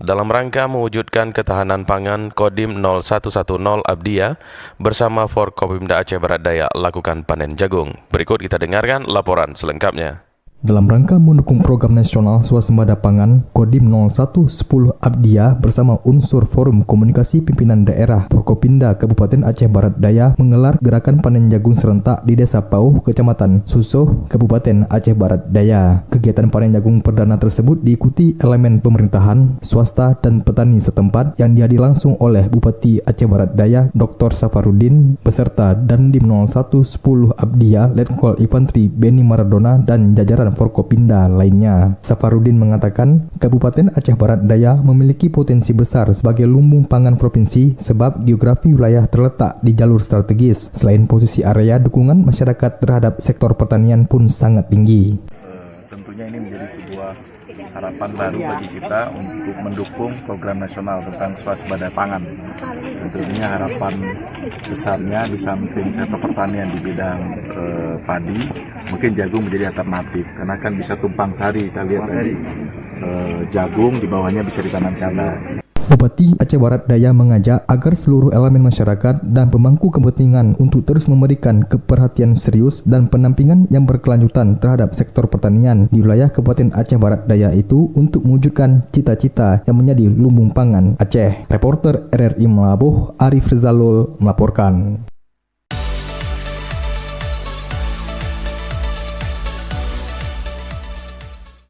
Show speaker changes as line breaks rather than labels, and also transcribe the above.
dalam rangka mewujudkan ketahanan pangan, Kodim 0110 Abdiya bersama Forkopimda Aceh Barat Daya lakukan panen jagung. Berikut kita dengarkan laporan selengkapnya.
Dalam rangka mendukung program nasional swasembada pangan, Kodim 0110 Abdiya bersama unsur Forum Komunikasi Pimpinan Daerah Forkopimda Kabupaten Aceh Barat Daya menggelar gerakan panen jagung serentak di Desa Pauh, Kecamatan Susoh, Kabupaten Aceh Barat Daya. Kegiatan panen jagung perdana tersebut diikuti elemen pemerintahan, swasta, dan petani setempat yang dihadiri langsung oleh Bupati Aceh Barat Daya, Dr. Safarudin, beserta Dandim 0110 Abdiya, Letkol Infantri Beni Maradona, dan jajaran Forkopimda lainnya. Safarudin mengatakan, Kabupaten Aceh Barat Daya memiliki potensi besar sebagai lumbung pangan provinsi sebab geografi wilayah terletak di jalur strategis. Selain posisi area, dukungan masyarakat terhadap sektor pertanian pun sangat tinggi.
Tentunya ini menjadi sebuah harapan baru bagi kita untuk mendukung program nasional tentang swasembada pangan. Tentunya harapan besarnya di samping sektor pertanian di bidang padi, mungkin jagung menjadi alternatif karena kan bisa tumpang sari. Saya lihat tadi jagung di bawahnya bisa ditanam cabai.
Bupati Aceh Barat Daya mengajak agar seluruh elemen masyarakat dan pemangku kepentingan untuk terus memberikan keperhatian serius dan pendampingan yang berkelanjutan terhadap sektor pertanian di wilayah Kabupaten Aceh Barat Daya itu untuk mewujudkan cita-cita yang menjadi lumbung pangan Aceh. Reporter RRI Melabuh, Arif Rizalul melaporkan.